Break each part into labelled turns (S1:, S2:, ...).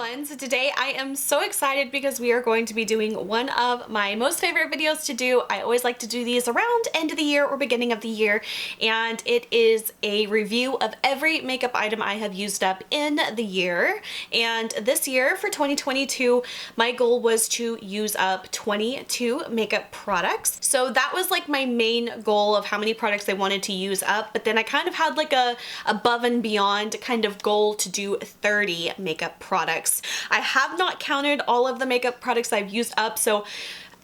S1: everyone. So today I am so excited because we are going to be doing one of my most favorite videos to do. I always like to do these around end of the year or beginning of the year, and it is a review of every makeup item I have used up in the year. And this year for 2022, my goal was to use up 22 makeup products. So that was like my main goal of how many products I wanted to use up, but then I kind of had like a above and beyond kind of goal to do 30 makeup products. I have not counted all of the makeup products I've used up, so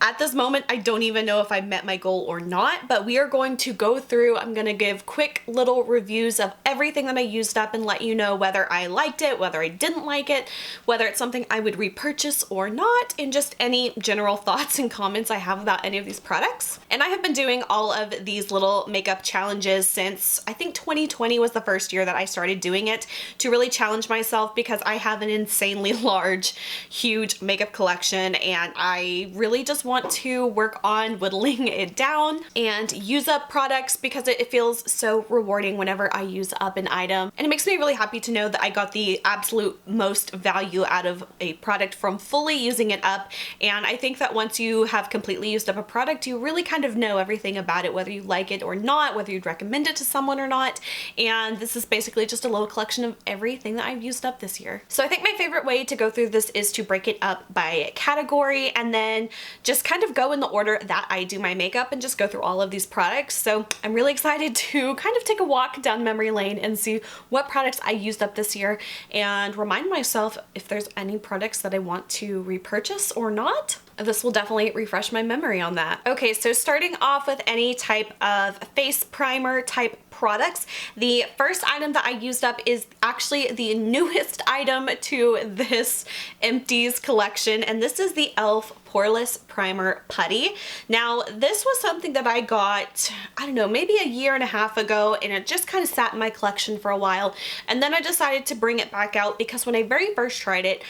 S1: at this moment, I don't even know if I met my goal or not, but we are going to go through, I'm going to give quick little reviews of everything that I used up and let you know whether I liked it, whether I didn't like it, whether it's something I would repurchase or not, and just any general thoughts and comments I have about any of these products. And I have been doing all of these little makeup challenges since I think 2020 was the first year that I started doing it to really challenge myself, because I have an insanely large, huge makeup collection and I really just want to work on whittling it down and use up products because it feels so rewarding whenever I use up an item. And it makes me really happy to know that I got the absolute most value out of a product from fully using it up. And I think that once you have completely used up a product, you really kind of know everything about it, whether you like it or not, whether you'd recommend it to someone or not. And this is basically just a little collection of everything that I've used up this year. So I think my favorite way to go through this is to break it up by category and then just kind of go in the order that I do my makeup and just go through all of these products. So I'm really excited to kind of take a walk down memory lane and see what products I used up this year and remind myself if there's any products that I want to repurchase or not. This will definitely refresh my memory on that. Okay, so starting off with any type of face primer type products, the first item that I used up is actually the newest item to this Empties collection, and this is the e.l.f. Poreless Primer Putty. Now, this was something that I got, I don't know, maybe a year and a half ago, and it just kind of sat in my collection for a while, and then I decided to bring it back out because when I very first tried it,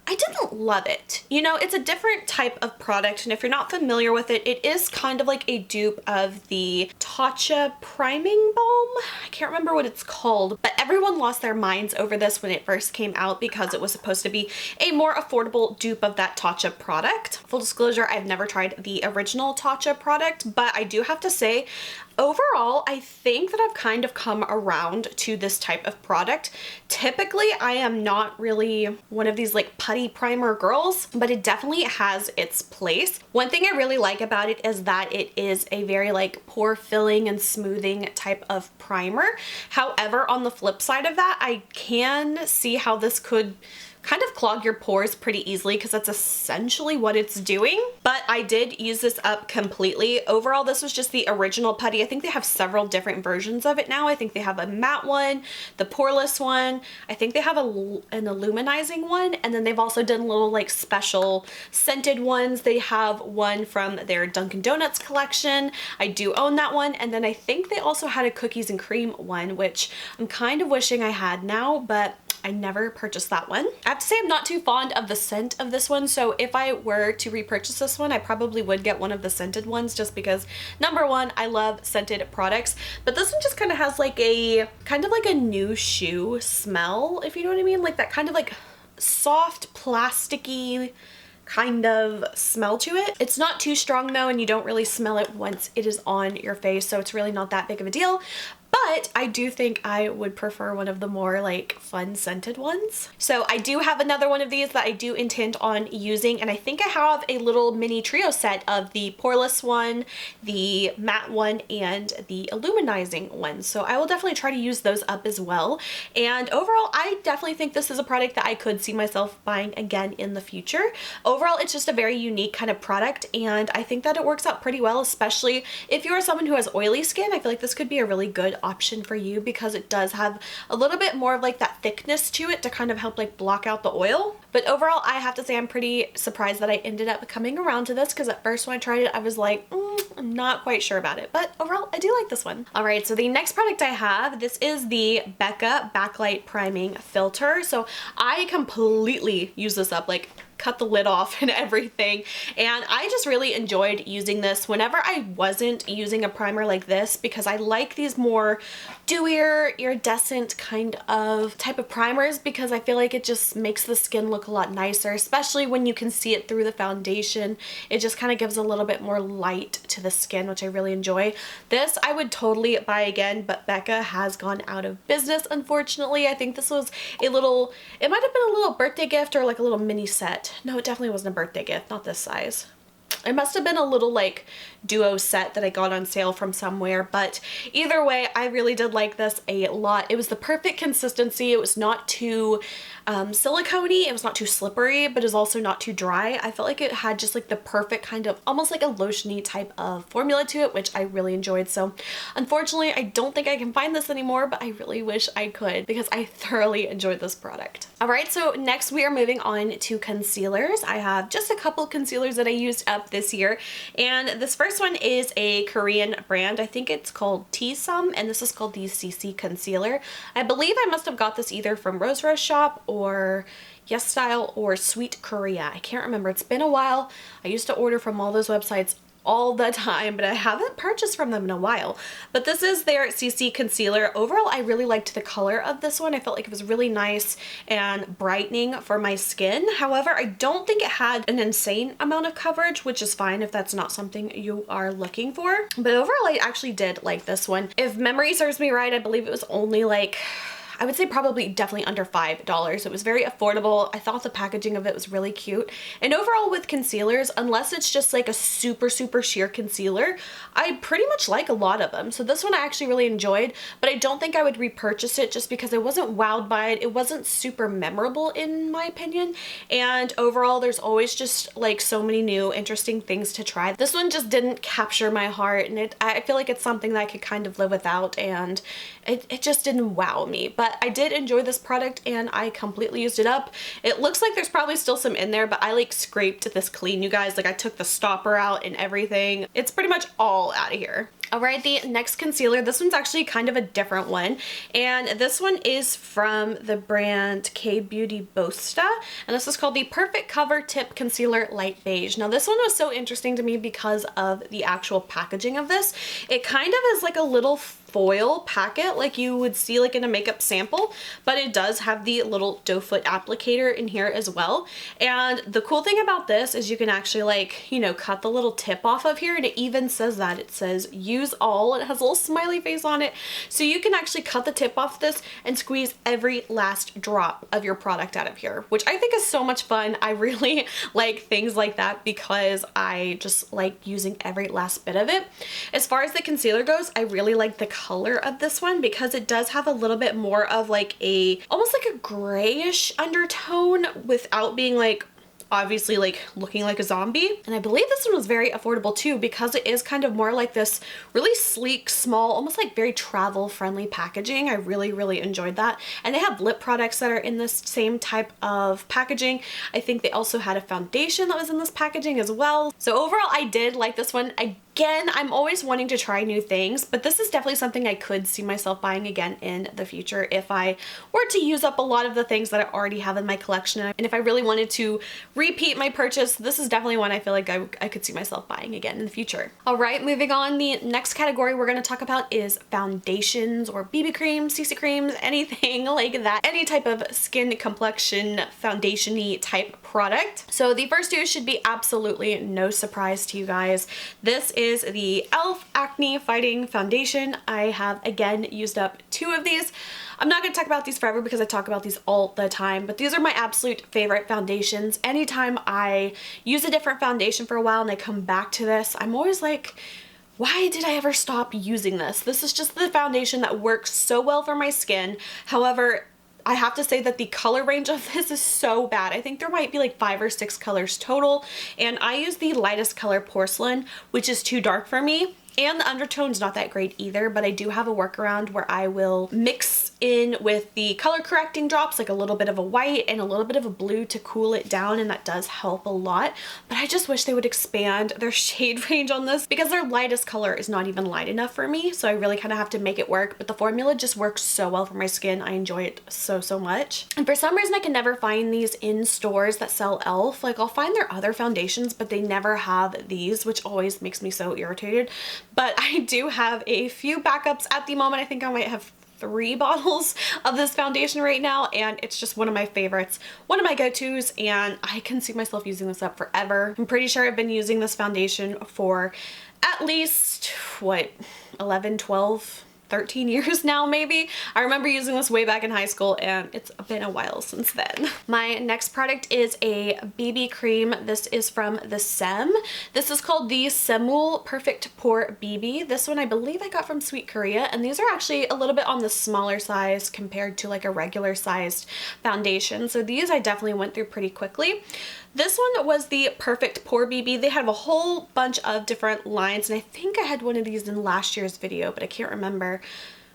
S1: I didn't love it. You know, it's a different type of product, and if you're not familiar with it, it is kind of like a dupe of the Tatcha priming balm. I can't remember what it's called, but everyone lost their minds over this when it first came out because it was supposed to be a more affordable dupe of that Tatcha product. Full disclosure, I've never tried the original Tatcha product, but I do have to say, overall, I think that I've kind of come around to this type of product. Typically, I am not really one of these like putty primer girls, but it definitely has its place. One thing I really like about it is that it is a very like pore filling and smoothing type of primer. However, on the flip side of that, I can see how this could kind of clog your pores pretty easily because that's essentially what it's doing. But I did use this up completely. Overall, this was just the original putty. I think they have several different versions of it now. I think they have a matte one, the poreless one. I think they have an illuminizing one, and then they've also done little like special scented ones. They have one from their Dunkin' Donuts collection. I do own that one, and then I think they also had a cookies and cream one, which I'm kind of wishing I had now, but I never purchased that one. I have to say I'm not too fond of the scent of this one, so if I were to repurchase this one, I probably would get one of the scented ones just because, number one, I love scented products, but this one just kind of has like a new shoe smell, if you know what I mean, like that kind of like soft plasticky kind of smell to it. It's not too strong though, and you don't really smell it once it is on your face, so it's really not that big of a deal. But I do think I would prefer one of the more like fun scented ones. So I do have another one of these that I do intend on using, and I think I have a little mini trio set of the poreless one, the matte one, and the illuminizing one. So I will definitely try to use those up as well. And overall, I definitely think this is a product that I could see myself buying again in the future. Overall, it's just a very unique kind of product, and I think that it works out pretty well, especially if you are someone who has oily skin. I feel like this could be a really good option for you because it does have a little bit more of like that thickness to it to kind of help like block out the oil. But overall, I have to say I'm pretty surprised that I ended up coming around to this, because at first when I tried it, I was like, I'm not quite sure about it, but overall I do like this one. All right, so the next product I have, this is the Becca Backlight Priming Filter. So I completely use this up, like cut the lid off and everything. And I just really enjoyed using this whenever I wasn't using a primer like this, because I like these more dewier, iridescent kind of type of primers, because I feel like it just makes the skin look a lot nicer, especially when you can see it through the foundation. It just kind of gives a little bit more light to the skin, which I really enjoy. This I would totally buy again, but Becca has gone out of business, unfortunately. I think this was a little, it might have been a little birthday gift or like a little mini set. No, it definitely wasn't a birthday gift, not this size. It must have been a little like duo set that I got on sale from somewhere, but either way, I really did like this a lot. It was the perfect consistency. It was not too silicone-y, it was not too slippery, but it was also not too dry. I felt like it had just like the perfect kind of almost like a lotiony type of formula to it, which I really enjoyed. So unfortunately, I don't think I can find this anymore, but I really wish I could because I thoroughly enjoyed this product. All right, so next we are moving on to concealers. I have just a couple concealers that I used up this year, and this first one is a Korean brand. I think it's called T-Sum, and this is called the CC Concealer. I believe I must have got this either from Rose Rose Shop or Yes Style or Sweet Korea. I can't remember. It's been a while. I used to order from all those websites all the time, but I haven't purchased from them in a while. But this is their CC concealer. Overall, I really liked the color of this one. I felt like it was really nice and brightening for my skin. However, I don't think it had an insane amount of coverage, which is fine if that's not something you are looking for. But overall, I actually did like this one. If memory serves me right, I believe it was only like, I would say probably definitely under $5. It was very affordable. I thought the packaging of it was really cute. And overall with concealers, unless it's just like a super sheer concealer, I pretty much like a lot of them. So this one I actually really enjoyed, but I don't think I would repurchase it just because I wasn't wowed by it. It wasn't super memorable in my opinion. And overall, there's always just like so many new interesting things to try. This one just didn't capture my heart, and I feel like it's something that I could kind of live without, and it just didn't wow me. But I did enjoy this product and I completely used it up. It looks like there's probably still some in there, but I like scraped this clean, you guys. Like I took the stopper out and everything. It's pretty much all out of here. All right, the next concealer, this one's actually kind of a different one, and this one is from the brand K-Beauty Bosta, and this is called the Perfect Cover Tip Concealer Light Beige. Now this one was so interesting to me because of the actual packaging of this. It kind of is like a little foil packet like you would see like in a makeup sample, but it does have the little doe foot applicator in here as well. And the cool thing about this is you can actually like, you know, cut the little tip off of here, and it even says that. It says use all. It has a little smiley face on it, so you can actually cut the tip off this and squeeze every last drop of your product out of here, which I think is so much fun. I really like things like that because I just like using every last bit of it. As far as the concealer goes, I really like the color of this one because it does have a little bit more of like a almost like a grayish undertone without being like obviously like looking like a zombie. And I believe this one was very affordable too because it is kind of more like this really sleek, small, almost like very travel friendly packaging. I really enjoyed that. And they have lip products that are in this same type of packaging. I think they also had a foundation that was in this packaging as well. So overall, I did like this one. Again, I'm always wanting to try new things, but this is definitely something I could see myself buying again in the future if I were to use up a lot of the things that I already have in my collection. And if I really wanted to repeat my purchase, this is definitely one I feel like I could see myself buying again in the future. All right, moving on. The next category we're going to talk about is foundations or BB creams, CC creams, anything like that. Any type of skin complexion foundation-y type product. So the first two should be absolutely no surprise to you guys. This is the e.l.f. Acne Fighting Foundation. I have again used up 2 of these. I'm not going to talk about these forever because I talk about these all the time, but these are my absolute favorite foundations. Anytime I use a different foundation for a while and I come back to this, I'm always like, why did I ever stop using this? This is just the foundation that works so well for my skin. However, I have to say that the color range of this is so bad. I think there might be like 5 or 6 colors total, and I use the lightest color Porcelain, which is too dark for me. And the undertone's not that great either, but I do have a workaround where I will mix in with the color correcting drops, like a little bit of a white and a little bit of a blue to cool it down, and that does help a lot. But I just wish they would expand their shade range on this because their lightest color is not even light enough for me, so I really kind of have to make it work. But the formula just works so well for my skin. I enjoy it so much. And for some reason I can never find these in stores that sell e.l.f. Like I'll find their other foundations, but they never have these, which always makes me so irritated. But I do have a few backups at the moment. I think I might have 3 bottles of this foundation right now, and it's just one of my favorites, one of my go-tos, and I can see myself using this up forever. I'm pretty sure I've been using this foundation for at least, what, 11, 12, 13 years now maybe. I remember using this way back in high school, and it's been a while since then. My next product is a BB cream. This is from the Sem. This is called the Semul Perfect Pore BB. This one I believe I got from Sweet Korea, and these are actually a little bit on the smaller size compared to like a regular sized foundation. So these I definitely went through pretty quickly. This one was the Perfect Pore BB. They have a whole bunch of different lines, and I think I had one of these in last year's video, but I can't remember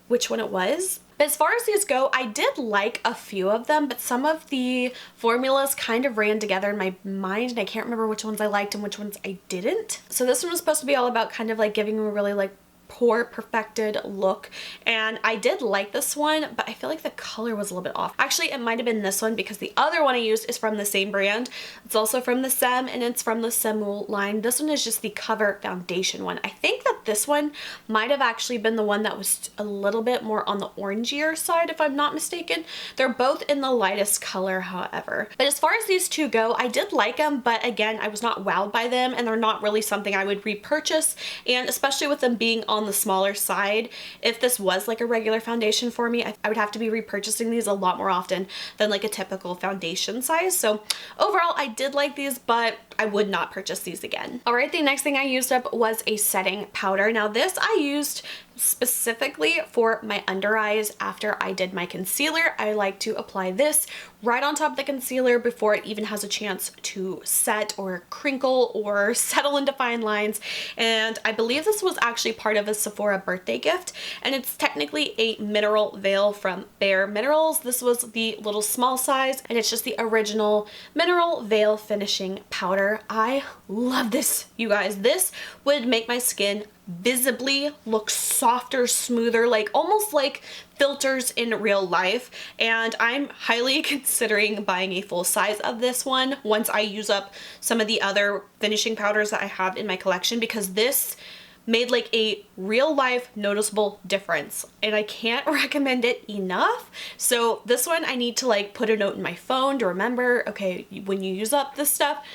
S1: which one it was. But as far as these go, I did like a few of them, but some of the formulas kind of ran together in my mind, and I can't remember which ones I liked and which ones I didn't. So this one was supposed to be all about kind of like giving me a really like pore perfected look, and I did like this one, but I feel like the color was a little bit off. Actually, it might have been this one because the other one I used is from the same brand. It's also from the Sem, and it's from the Semul line. This one is just the Cover Foundation one. I think that this one might have actually been the one that was a little bit more on the orangier side, if I'm not mistaken. They're both in the lightest color, however. But as far as these two go, I did like them, but again, I was not wowed by them, and they're not really something I would repurchase, and especially with them being on the smaller side, if this was like a regular foundation for me, I would have to be repurchasing these a lot more often than like a typical foundation size. So overall, I did like these, but I would not purchase these again. All right, the next thing I used up was a setting powder. Now this I used specifically for my under eyes after I did my concealer. I like to apply this right on top of the concealer before it even has a chance to set or crinkle or settle into fine lines. And I believe this was actually part of a Sephora birthday gift, and it's technically a mineral veil from Bare Minerals. This was the little small size, and it's just the original mineral veil finishing powder. I love this, you guys. This would make my skin visibly look softer, smoother, like almost like filters in real life. And I'm highly considering buying a full size of this one once I use up some of the other finishing powders that I have in my collection, because this made like a real life noticeable difference, and I can't recommend it enough. So this one I need to like put a note in my phone to remember, okay, when you use up this stuff,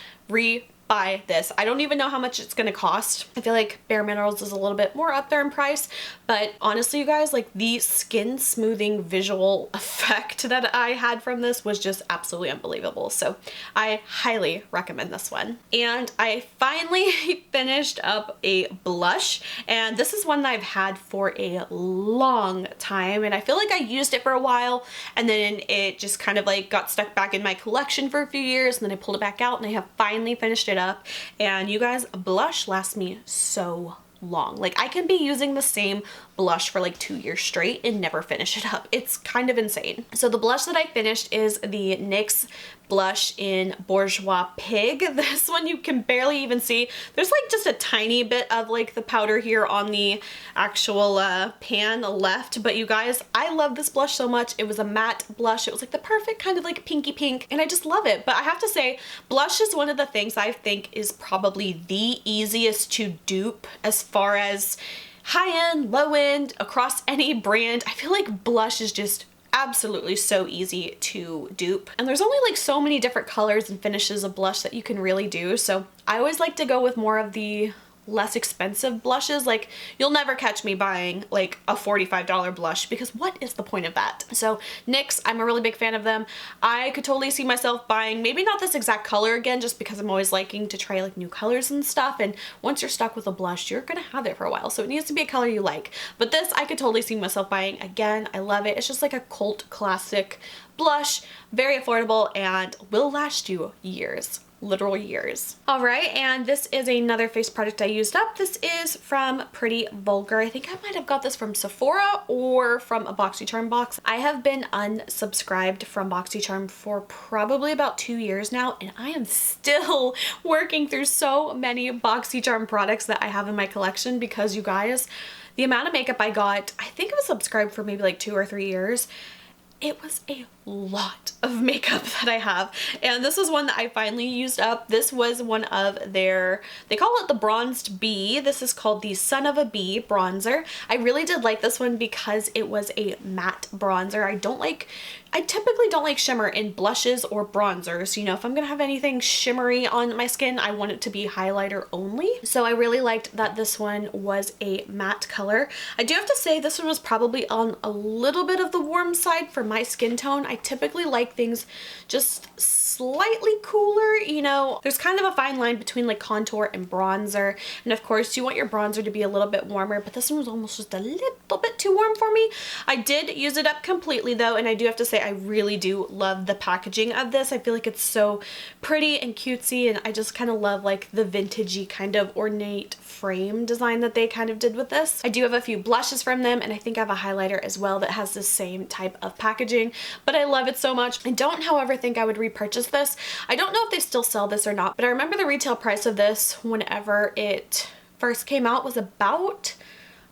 S1: buy this. I don't even know how much it's gonna cost. I feel like Bare Minerals is a little bit more up there in price, but honestly, you guys, like the skin smoothing visual effect that I had from this was just absolutely unbelievable. So I highly recommend this one. And I finally finished up a blush, and this is one that I've had for a long time, and I feel like I used it for a while, and then it just kind of like got stuck back in my collection for a few years, and then I pulled it back out, and I have finally finished it up. And you guys, blush lasts me so long. Like I can be using the same blush for like 2 years straight and never finish it up. It's kind of insane. So the blush that I finished is the NYX blush in Bourjois Pig. This one you can barely even see. There's like just a tiny bit of like the powder here on the actual pan left, but you guys, I love this blush so much. It was a matte blush. It was like the perfect kind of like pinky pink, and I just love it. But I have to say, blush is one of the things I think is probably the easiest to dupe as far as high-end, low-end, across any brand. I feel like blush is just absolutely so easy to dupe, and there's only like so many different colors and finishes of blush that you can really do. So I always like to go with more of the less expensive blushes. Like you'll never catch me buying like a $45 blush, because what is the point of that? So NYX, I'm a really big fan of them. I could totally see myself buying maybe not this exact color again, just because I'm always liking to try like new colors and stuff, and once you're stuck with a blush, you're gonna have it for a while, so it needs to be a color you like. But this I could totally see myself buying again. I love it. It's just like a cult classic blush, very affordable, and will last you years. literal years. All right, and this is another face product I used up. This is from Pretty Vulgar. I think I might have got this from Sephora or from a BoxyCharm box. I have been unsubscribed from BoxyCharm for probably about 2 years now, and I am still working through so many BoxyCharm products that I have in my collection because, you guys, the amount of makeup I got, I think I was subscribed for maybe like 2 or 3 years. It was a lot of makeup that I have, and this was one that I finally used up. This was one of their, they call it the Bronzed Bee. This is called the Son of a Bee bronzer. I really did like this one because it was a matte bronzer. I typically don't like shimmer in blushes or bronzers. You know, if I'm gonna have anything shimmery on my skin, I want it to be highlighter only. So I really liked that this one was a matte color. I do have to say this one was probably on a little bit of the warm side for my skin tone. I typically like things just slightly cooler, you know. There's kind of a fine line between like contour and bronzer, and of course you want your bronzer to be a little bit warmer, but this one was almost just a little bit too warm for me. I did use it up completely though, and I do have to say I really do love the packaging of this. I feel like it's so pretty and cutesy, and I just kind of love like the vintagey kind of ornate frame design that they kind of did with this. I do have a few blushes from them, and I think I have a highlighter as well that has the same type of packaging, but I love it so much. I don't, however, think I would repurchase this. I don't know if they still sell this or not, but I remember the retail price of this whenever it first came out was about,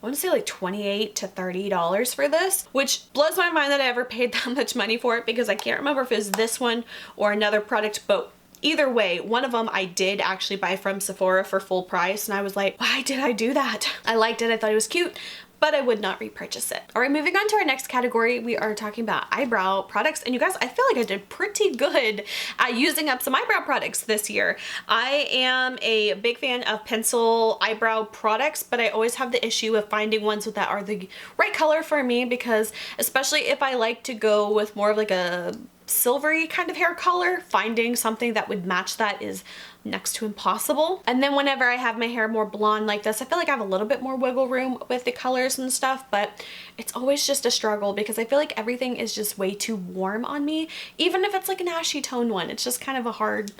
S1: I want to say like $28 to $30 for this, which blows my mind that I ever paid that much money for it, because I can't remember if it was this one or another product, but either way, one of them I did actually buy from Sephora for full price, and I was like, why did I do that? I liked it, I thought it was cute, but I would not repurchase it. All right, moving on to our next category, we are talking about eyebrow products. And you guys, I feel like I did pretty good at using up some eyebrow products this year. I am a big fan of pencil eyebrow products, but I always have the issue of finding ones that are the right color for me, because especially if I like to go with more of like a silvery kind of hair color, finding something that would match that is next to impossible. And then whenever I have my hair more blonde like this, I feel like I have a little bit more wiggle room with the colors and stuff, but it's always just a struggle because I feel like everything is just way too warm on me. Even if it's like an ashy tone one, it's just kind of a hard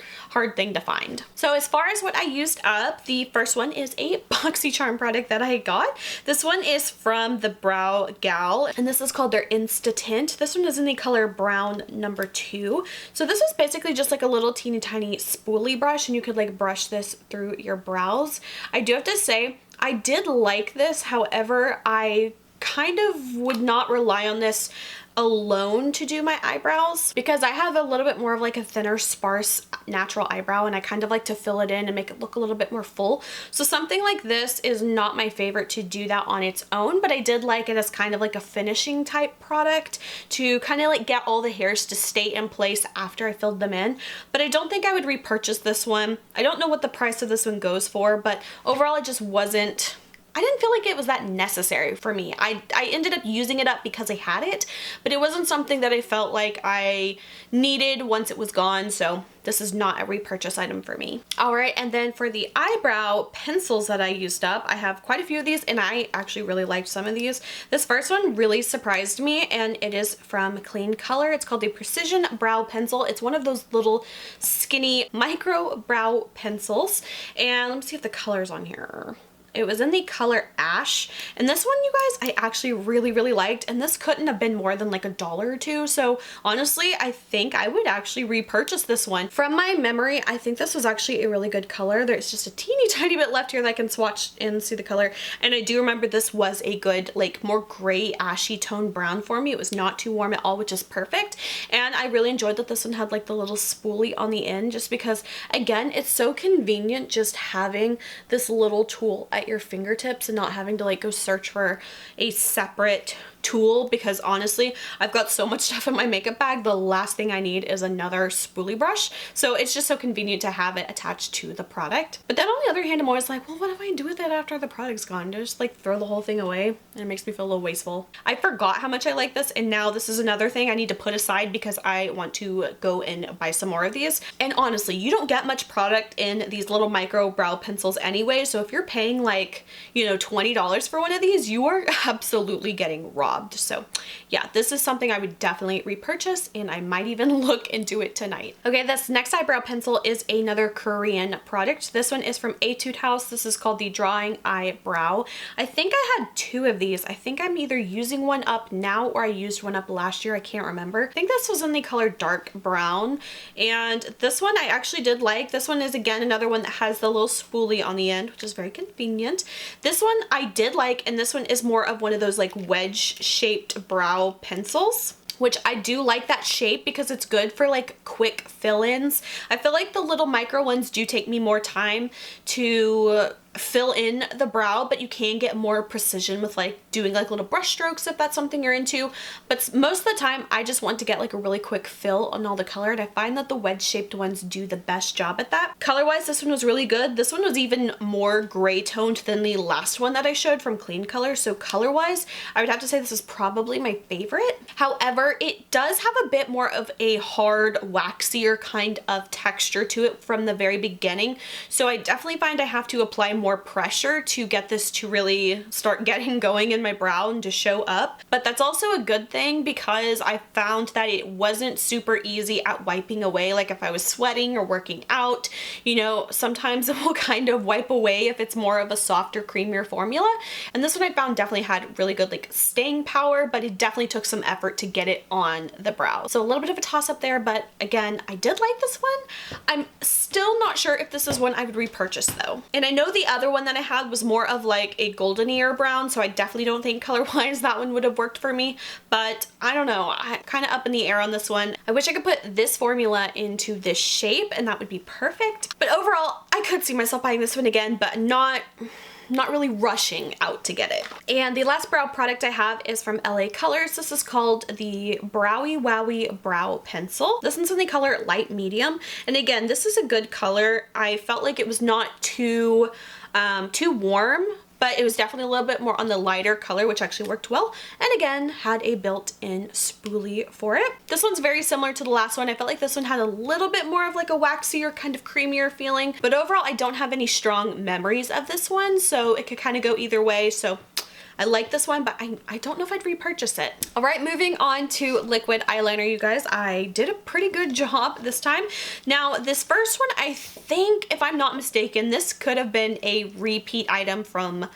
S1: thing to find. So as far as what I used up, the first one is a BoxyCharm product that I got. This one is from the Brow Gal, and this is called their Insta Tint. This one is in the color brown number 2. So this is basically just like a little teeny tiny spoolie brush, and you could like brush this through your brows. I do have to say, I did like this. However, I kind of would not rely on this alone to do my eyebrows, because I have a little bit more of like a thinner, sparse, natural eyebrow, and I kind of like to fill it in and make it look a little bit more full. So something like this is not my favorite to do that on its own, but I did like it as kind of like a finishing type product to kind of like get all the hairs to stay in place after I filled them in. But I don't think I would repurchase this one. I don't know what the price of this one goes for, but overall it just wasn't, I didn't feel like it was that necessary for me. I ended up using it up because I had it, but it wasn't something that I felt like I needed once it was gone, so this is not a repurchase item for me. All right, and then for the eyebrow pencils that I used up, I have quite a few of these, and I actually really liked some of these. This first one really surprised me, and it is from Clean Color. It's called the Precision Brow Pencil. It's one of those little skinny micro brow pencils, and let me see if the color's on here. It was in the color Ash, and this one, you guys, I actually really liked, and this couldn't have been more than like $1 or $2. So honestly, I think I would actually repurchase this one. From my memory, I think this was actually a really good color. There's just a teeny tiny bit left here that I can swatch and see the color, and I do remember this was a good like more gray ashy tone brown for me. It was not too warm at all, which is perfect, and I really enjoyed that this one had like the little spoolie on the end, just because again, it's so convenient just having this little tool at your fingertips and not having to like go search for a separate tool, because honestly, I've got so much stuff in my makeup bag, the last thing I need is another spoolie brush. So it's just so convenient to have it attached to the product. But then on the other hand, I'm always like, well, what do I do with it after the product's gone? Do I just like throw the whole thing away? And it makes me feel a little wasteful. I forgot how much I like this, and now this is another thing I need to put aside because I want to go and buy some more of these. And honestly, you don't get much product in these little micro brow pencils anyway, so if you're paying like, you know, $20 for one of these, you are absolutely getting robbed. robbed. So yeah, this is something I would definitely repurchase, and I might even look into it tonight. Okay, this next eyebrow pencil is another Korean product. This one is from Etude House. This is called the Drawing Eyebrow. I think I had 2 of these. I think I'm either using one up now or I used one up last year. I can't remember. I think this was in the color dark brown, and this one I actually did like. This one is again another one that has the little spoolie on the end, which is very convenient. This one I did like, and this one is more of one of those like wedge shaped brow pencils, which I do like that shape because it's good for like quick fill-ins. I feel like the little micro ones do take me more time to fill in the brow, but you can get more precision with like doing like little brush strokes if that's something you're into. But most of the time I just want to get like a really quick fill on all the color, and I find that the wedge shaped ones do the best job at that. Color wise, this one was really good. This one was even more gray toned than the last one that I showed from Clean Color, so color wise I would have to say this is probably my favorite. However, it does have a bit more of a hard, waxier kind of texture to it from the very beginning, so I definitely find I have to apply more pressure to get this to really start getting going in my brow and to show up. But that's also a good thing because I found that it wasn't super easy at wiping away. Like if I was sweating or working out, you know, sometimes it will kind of wipe away if it's more of a softer, creamier formula. And this one I found definitely had really good like staying power, but it definitely took some effort to get it on the brow. So a little bit of a toss up there, but again, I did like this one. I'm still not sure if this is one I would repurchase though. And I know the other one that I had was more of like a goldenier brown, so I definitely don't think color-wise that one would have worked for me, but I don't know. I'm kind of up in the air on this one. I wish I could put this formula into this shape and that would be perfect. But overall, I could see myself buying this one again, but not really rushing out to get it. And the last brow product I have is from LA Colors. This is called the Browy Wowie Brow Pencil. This one's in the color light medium. And again, this is a good color. I felt like it was not too warm, but it was definitely a little bit more on the lighter color, which actually worked well. And again, had a built-in spoolie for it. This one's very similar to the last one. I felt like this one had a little bit more of like a waxier, kind of creamier feeling, but overall I don't have any strong memories of this one, so it could kind of go either way. So I like this one, but I don't know if I'd repurchase it. All right, moving on to liquid eyeliner, you guys. I did a pretty good job this time. Now, this first one, I think, if I'm not mistaken, this could have been a repeat item from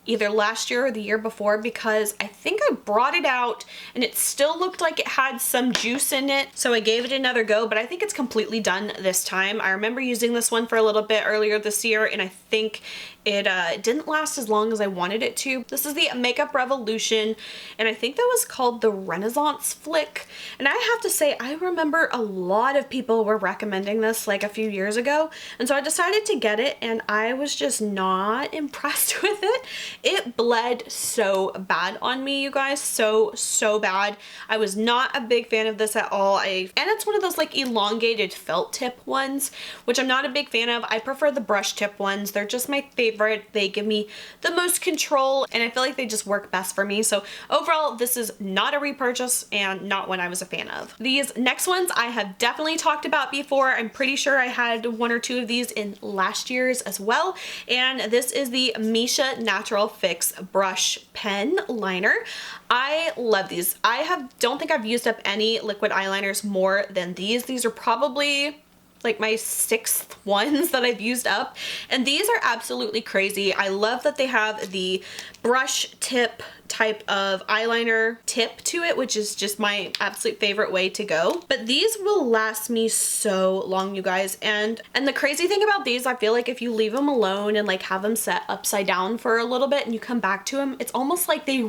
S1: either last year or the year before, because I think I brought it out and it still looked like it had some juice in it, so I gave it another go, but I think it's completely done this time. I remember using this one for a little bit earlier this year, and I think it didn't last as long as I wanted it to. This is the Makeup Revolution, and I think that was called the Renaissance Flick. And I have to say, I remember a lot of people were recommending this like a few years ago, and so I decided to get it, and I was just not impressed with it. It bled so bad on me, you guys, so bad. I was not a big fan of this at all. And it's one of those like elongated felt tip ones, which I'm not a big fan of. I prefer the brush tip ones. They're just my favorite. They give me the most control, and I feel like they just work best for me. So overall, this is not a repurchase and not one I was a fan of. These next ones I have definitely talked about before. I'm pretty sure I had 1 or 2 of these in last year's as well. And this is the Misha Natural Fix Brush Pen Liner. I love these. Don't think I've used up any liquid eyeliners more than these. These are probably like my 6th ones that I've used up, and these are absolutely crazy. I love that they have the brush tip type of eyeliner tip to it, which is just my absolute favorite way to go. But these will last me so long, you guys. And the crazy thing about these, I feel like if you leave them alone and like have them set upside down for a little bit and you come back to them, it's almost like they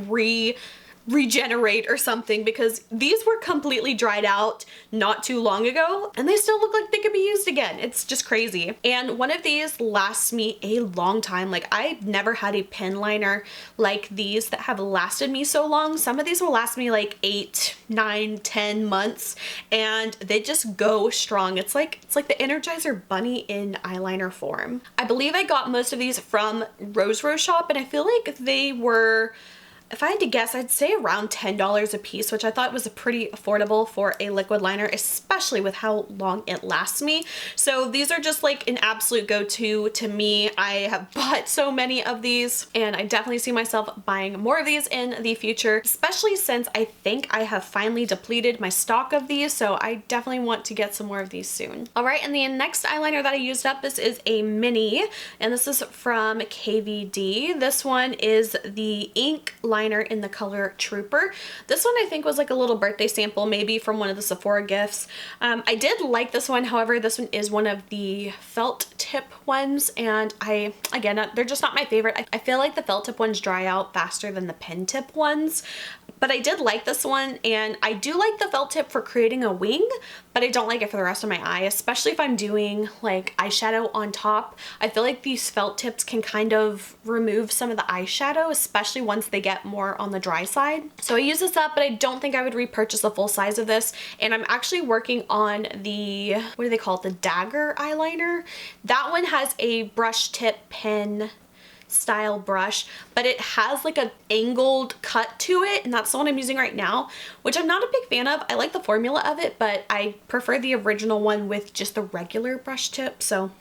S1: regenerate or something, because these were completely dried out not too long ago and they still look like they could be used again. It's just crazy. And one of these lasts me a long time. Like, I've never had a pen liner like these that have lasted me so long. Some of these will last me like 8, 9, 10 months and they just go strong. It's like the Energizer Bunny in eyeliner form. I believe I got most of these from Rose Shop, and I feel like they were if I had to guess, I'd say around $10 a piece, which I thought was pretty affordable for a liquid liner, especially with how long it lasts me. So these are just like an absolute go-to to me. I have bought so many of these, and I definitely see myself buying more of these in the future, especially since I think I have finally depleted my stock of these, so I definitely want to get some more of these soon. All right, and the next eyeliner that I used up, this is a mini, and this is from KVD. This one is the ink liner in the color Trooper. This one I think was like a little birthday sample, maybe from one of the Sephora gifts. I did like this one, however, this one is one of the felt tip ones, and again, they're just not my favorite. I feel like the felt tip ones dry out faster than the pen tip ones, but I did like this one, and I do like the felt tip for creating a wing, but I don't like it for the rest of my eye, especially if I'm doing like eyeshadow on top. I feel like these felt tips can kind of remove some of the eyeshadow, especially once they get more on the dry side. So I use this up, but I don't think I would repurchase the full size of this, and I'm actually working on the, what do they call it, the dagger eyeliner. That one has a brush tip pen style brush, but it has like an angled cut to it, and that's the one I'm using right now, which I'm not a big fan of. I like the formula of it, but I prefer the original one with just the regular brush tip, so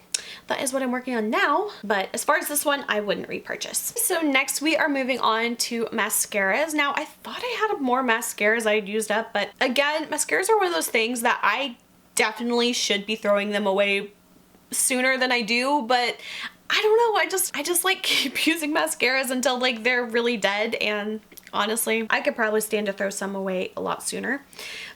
S1: that is what I'm working on now. But as far as this one, I wouldn't repurchase. So next we are moving on to mascaras. Now I thought I had more mascaras I had used up, but again, mascaras are one of those things that I definitely should be throwing them away sooner than I do, but I don't know, I just like keep using mascaras until like they're really dead, and honestly, I could probably stand to throw some away a lot sooner.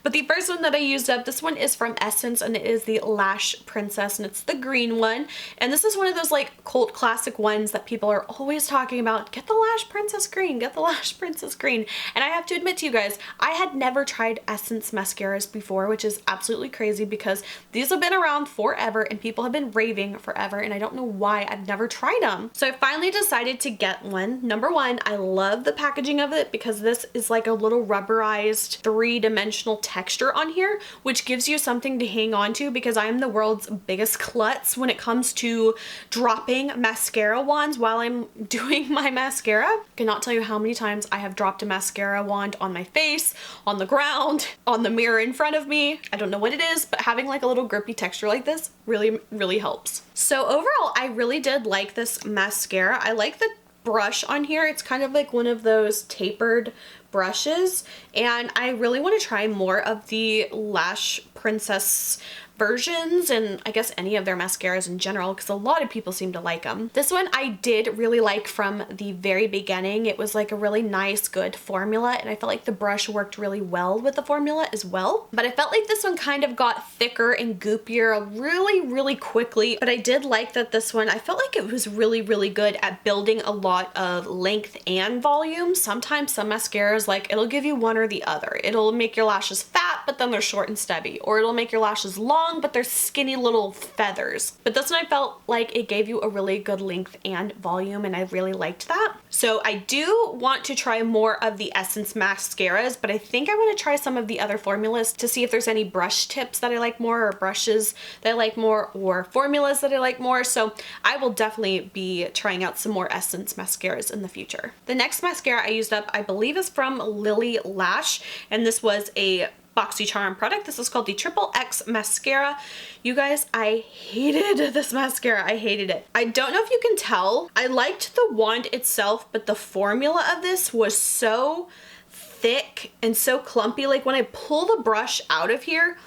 S1: But the first one that I used up, this one is from Essence, and it is the Lash Princess, and it's the green one. And this is one of those like cult classic ones that people are always talking about. Get the Lash Princess green, get the Lash Princess green. And I have to admit to you guys, I had never tried Essence mascaras before, which is absolutely crazy because these have been around forever and people have been raving forever, and I don't know why I've never tried them. So I finally decided to get one. Number one, I love the packaging of it because this is like a little rubberized three-dimensional texture on here, which gives you something to hang on to, because I am the world's biggest klutz when it comes to dropping mascara wands while I'm doing my mascara. I cannot tell you how many times I have dropped a mascara wand on my face, on the ground, on the mirror in front of me. I don't know what it is, but having like a little grippy texture like this really helps. So overall, I really did like this mascara. I like the brush on here. It's kind of like one of those tapered brushes, and I really want to try more of the Lash Princess versions, and I guess any of their mascaras in general, because a lot of people seem to like them. This one I did really like from the very beginning. It was like a really nice, good formula, and I felt like the brush worked really well with the formula as well. But I felt like this one kind of got thicker and goopier really quickly, but I did like that this one, I felt like it was really good at building a lot of length and volume. Sometimes some mascaras, like, it'll give you one or the other. It'll make your lashes fat, but then they're short and stubby, or it'll make your lashes long but they're skinny little feathers. But this one I felt like it gave you a really good length and volume, and I really liked that. So I do want to try more of the Essence mascaras, but I think I want to try some of the other formulas to see if there's any brush tips that I like more, or brushes that I like more, or formulas that I like more. So I will definitely be trying out some more Essence mascaras in the future. The next mascara I used up, I believe, is from Lily Lash, and this was a BoxyCharm product. This is called the Triple X Mascara. You guys, I hated this mascara. I hated it. I don't know if you can tell. I liked the wand itself, but the formula of this was so thick and so clumpy. Like when I pull the brush out of here,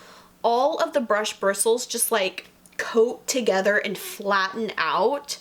S1: all of the brush bristles just like coat together and flatten out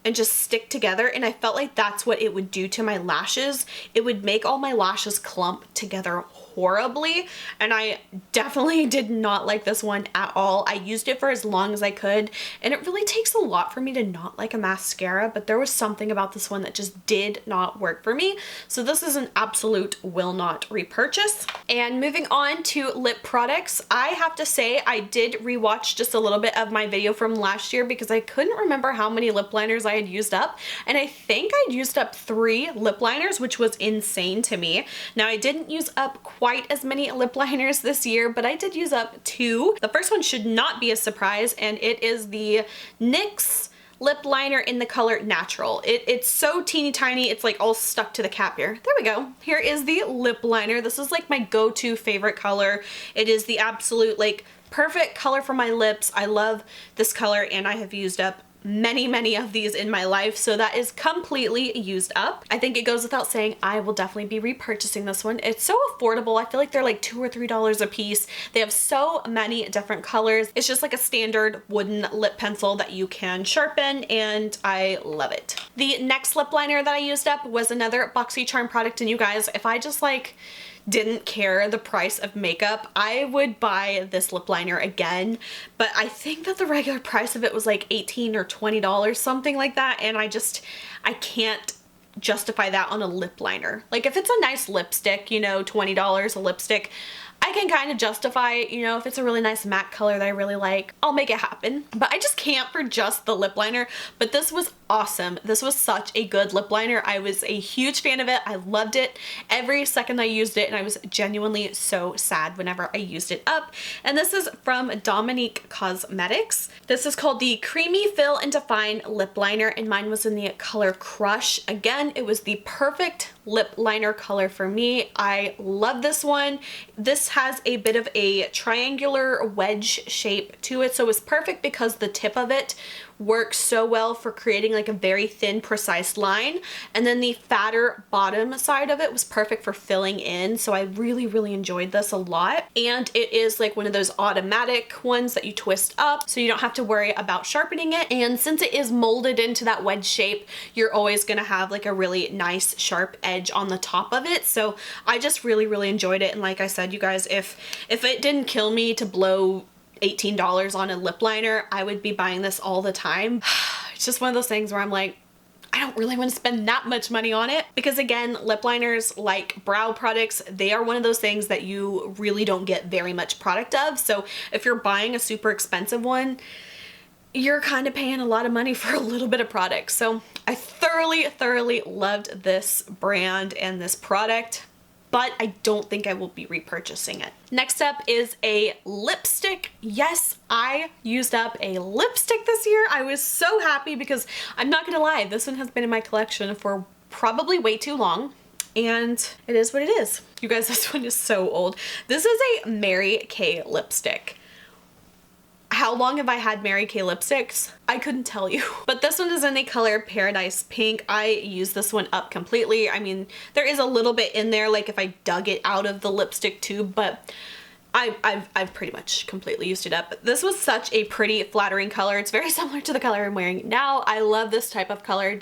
S1: and just stick together, and I felt like that's what it would do to my lashes. It would make all my lashes clump together horribly, and I definitely did not like this one at all. I used it for as long as I could, and it really takes a lot for me to not like a mascara, but there was something about this one that just did not work for me. So this is an absolute will not repurchase. And moving on to lip products, I have to say I did rewatch just a little bit of my video from last year because I couldn't remember how many lip liners I had used up, and I think I'd used up 3 lip liners, which was insane to me. Now I didn't use up quite as many lip liners this year, but I did use up 2. The first one should not be a surprise, and it is the NYX lip liner in the color Natural. It's so teeny tiny, it's like all stuck to the cap here. There we go. Here is the lip liner. This is like my go-to favorite color. It is the absolute like perfect color for my lips. I love this color and I have used up many of these in my life, so that is completely used up. I think it goes without saying I will definitely be repurchasing this one. It's so affordable. I feel like they're like $2 or $3 a piece. They have so many different colors. It's just like a standard wooden lip pencil that you can sharpen, and I love it. The next lip liner that I used up was another BoxyCharm product, and you guys, if I just like didn't care the price of makeup, I would buy this lip liner again, but I think that the regular price of it was like $18 or $20, something like that, and I can't justify that on a lip liner. Like if it's a nice lipstick, you know, $20 a lipstick, I can kind of justify, you know, if it's a really nice matte color that I really like, I'll make it happen. But I just can't for just the lip liner. But this was awesome. This was such a good lip liner. I was a huge fan of it. I loved it every second I used it, and I was genuinely so sad whenever I used it up. And this is from Dominique Cosmetics. This is called the Creamy Fill and Define Lip Liner, and mine was in the color Crush. Again, it was the perfect lip liner color for me. I love this one. This has a bit of a triangular wedge shape to it, so it's perfect because the tip of it works so well for creating like a very thin, precise line, and then the fatter bottom side of it was perfect for filling in. So I really enjoyed this a lot, and it is like one of those automatic ones that you twist up so you don't have to worry about sharpening it, and since it is molded into that wedge shape, you're always gonna have like a really nice sharp edge on the top of it. So I just really enjoyed it, and like I said, you guys, if it didn't kill me to blow $18 on a lip liner, I would be buying this all the time. It's just one of those things where I'm like, I don't really want to spend that much money on it, because again, lip liners, like brow products, they are one of those things that you really don't get very much product of. So if you're buying a super expensive one, you're kind of paying a lot of money for a little bit of product. So I thoroughly loved this brand and this product, but I don't think I will be repurchasing it. Next up is a lipstick. Yes, I used up a lipstick this year. I was so happy because I'm not gonna lie, this one has been in my collection for probably way too long, and it is what it is. You guys, this one is so old. This is a Mary Kay lipstick. How long have I had Mary Kay lipsticks? I couldn't tell you. But this one is in the color Paradise Pink. I used this one up completely. I mean, there is a little bit in there, like if I dug it out of the lipstick tube, but I've pretty much completely used it up. This was such a pretty, flattering color. It's very similar to the color I'm wearing now. I love this type of color.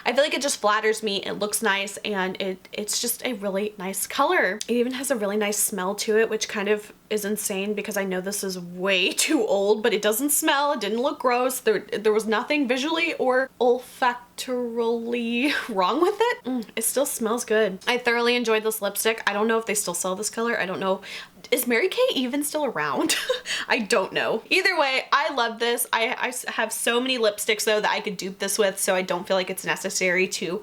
S1: I feel like it just flatters me. It looks nice, and it's just a really nice color. It even has a really nice smell to it, which kind of is insane because I know this is way too old, but it doesn't smell. It didn't look gross. There was nothing visually or olfactorily wrong with it. It still smells good. I thoroughly enjoyed this lipstick. I don't know if they still sell this color. I don't know. Is Mary Kay even still around? I don't know. Either way, I love this. I have so many lipsticks though that I could dupe this with, so I don't feel like it's necessary to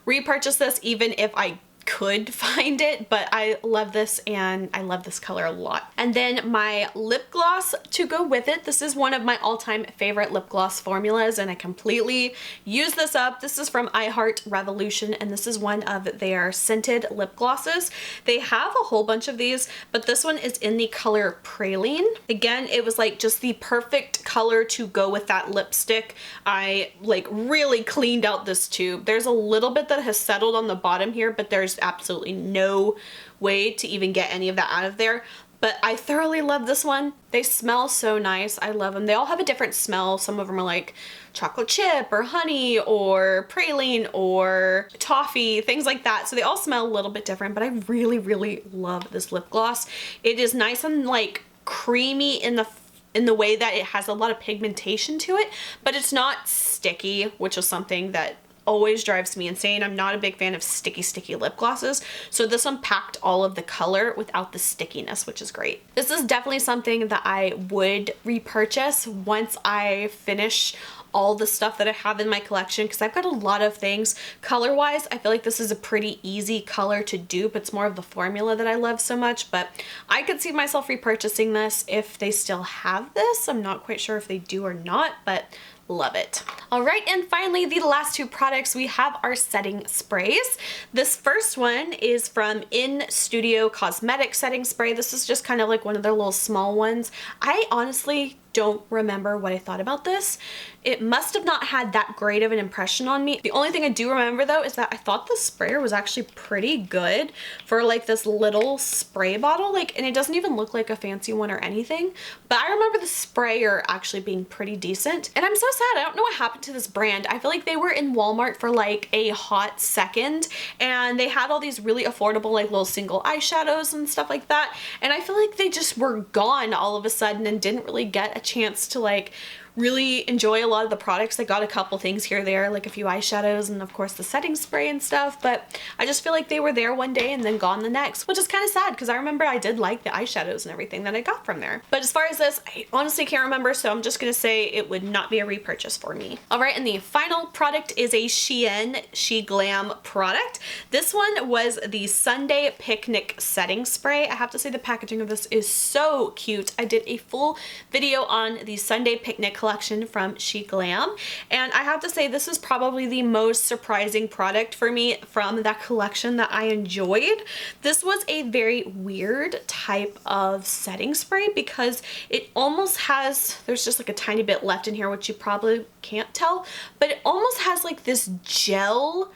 S1: repurchase this even if I could find it, but I love this and I love this color a lot. And then my lip gloss to go with it. This is one of my all-time favorite lip gloss formulas, and I completely use this up. This is from I Heart Revolution, and this is one of their scented lip glosses. They have a whole bunch of these, but this one is in the color Praline. Again, it was like just the perfect color to go with that lipstick. I like really cleaned out this tube. There's a little bit that has settled on the bottom here, but there's absolutely no way to even get any of that out of there. But I thoroughly love this one. They smell so nice. I love them. They all have a different smell. Some of them are like chocolate chip or honey or praline or toffee, things like that. So they all smell a little bit different, but I really love this lip gloss. It is nice and like creamy in the way that it has a lot of pigmentation to it, but it's not sticky, which is something that always drives me insane. I'm not a big fan of sticky lip glosses, so this one packed all of the color without the stickiness, which is great. This is definitely something that I would repurchase once I finish all the stuff that I have in my collection, because I've got a lot of things. Color wise, I feel like this is a pretty easy color to dupe. It's more of the formula that I love so much, but I could see myself repurchasing this if they still have this. I'm not quite sure if they do or not, but love it. All right, and finally, the last two products we have are setting sprays. This first one is from In Studio Cosmetic Setting Spray. This is just kind of like one of their little small ones. I honestly don't remember what I thought about this. It must have not had that great of an impression on me. The only thing I do remember though is that I thought the sprayer was actually pretty good for like this little spray bottle, like, and it doesn't even look like a fancy one or anything, but I remember the sprayer actually being pretty decent. And I'm so sad, I don't know what happened to this brand. I feel like they were in Walmart for like a hot second, and they had all these really affordable like little single eyeshadows and stuff like that, and I feel like they just were gone all of a sudden and didn't really get a chance to like really enjoy a lot of the products. I got a couple things here or there, like a few eyeshadows and of course the setting spray and stuff, but I just feel like they were there one day and then gone the next, which is kind of sad because I remember I did like the eyeshadows and everything that I got from there. But as far as this, I honestly can't remember, so I'm just gonna say it would not be a repurchase for me. All right, and the final product is a Shein She Glam product. This one was the Sunday Picnic Setting Spray. I have to say the packaging of this is so cute. I did a full video on the Sunday Picnic collection from She Glam, and I have to say this is probably the most surprising product for me from that collection that I enjoyed. This was a very weird type of setting spray because it almost has, there's just like a tiny bit left in here which you probably can't tell, but it almost has like this gel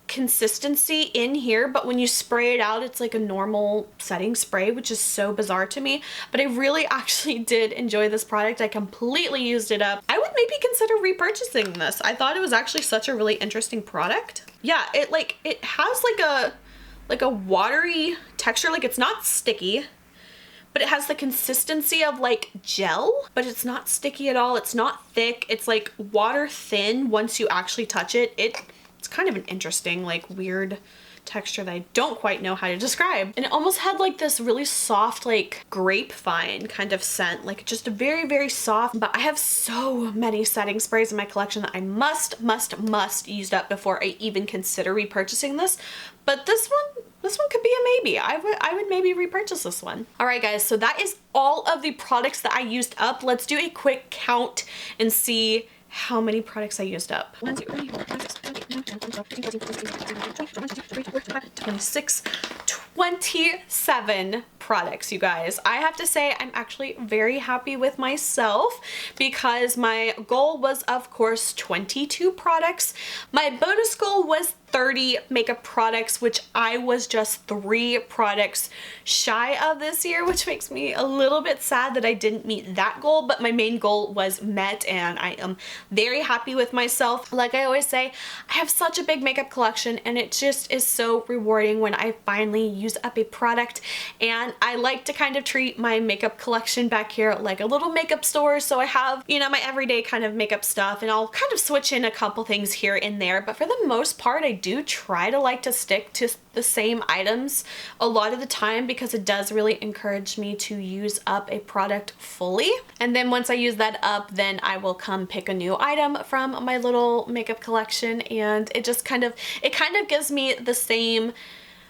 S1: consistency in here, but when you spray it out it's like a normal setting spray, which is so bizarre to me. But I really actually did enjoy this product. I completely used it up. I would maybe consider repurchasing this. I thought it was actually such a really interesting product. Yeah, it has like a watery texture, like it's not sticky, but it has the consistency of like gel, but it's not sticky at all. It's not thick. It's like water thin once you actually touch it. It's kind of an interesting, like weird texture that I don't quite know how to describe. And it almost had like this really soft, like grapevine kind of scent, like just a very, very soft. But I have so many setting sprays in my collection that I must use up before I even consider repurchasing this. But this one could be a maybe. I would maybe repurchase this one. All right, guys, so that is all of the products that I used up. Let's do a quick count and see how many products I used up. 26, 27 products, you guys. I have to say I'm actually very happy with myself because my goal was, of course, 22 products. My bonus goal was 30 makeup products, which I was just 3 products shy of this year, which makes me a little bit sad that I didn't meet that goal, but my main goal was met and I am very happy with myself. Like I always say, I have such a big makeup collection and it just is so rewarding when I finally use up a product. And I like to kind of treat my makeup collection back here like a little makeup store. So I have, you know, my everyday kind of makeup stuff, and I'll kind of switch in a couple things here and there, but for the most part I do try to like to stick to the same items a lot of the time because it does really encourage me to use up a product fully. And then once I use that up, then I will come pick a new item from my little makeup collection, and it just kind of gives me the same,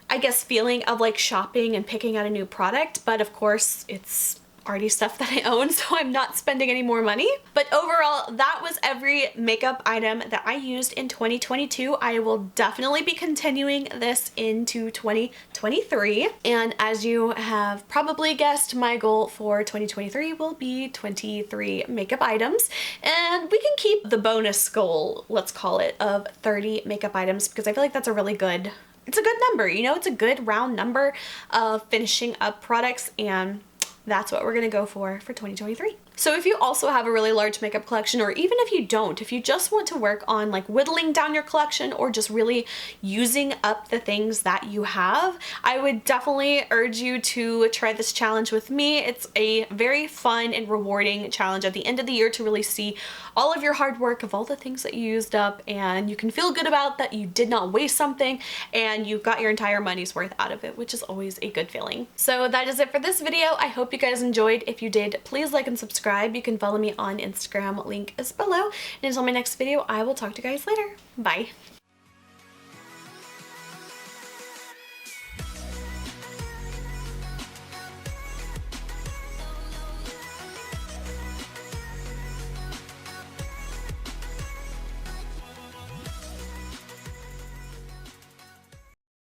S1: I guess, feeling of like shopping and picking out a new product, but of course it's already stuff that I own, so I'm not spending any more money. But overall, that was every makeup item that I used in 2022. I will definitely be continuing this into 2023. And as you have probably guessed, my goal for 2023 will be 23 makeup items. And we can keep the bonus goal, let's call it, of 30 makeup items because I feel like that's a really good, it's a good number, you know, it's a good round number of finishing up products, and that's what we're gonna go for 2023. So if you also have a really large makeup collection, or even if you don't, if you just want to work on like whittling down your collection or just really using up the things that you have, I would definitely urge you to try this challenge with me. It's a very fun and rewarding challenge at the end of the year to really see all of your hard work of all the things that you used up, and you can feel good about that you did not waste something and you got your entire money's worth out of it, which is always a good feeling. So that is it for this video. I hope you guys enjoyed. If you did, please like and subscribe. You can follow me on Instagram, link is below. And until my next video, I will talk to you guys later. Bye.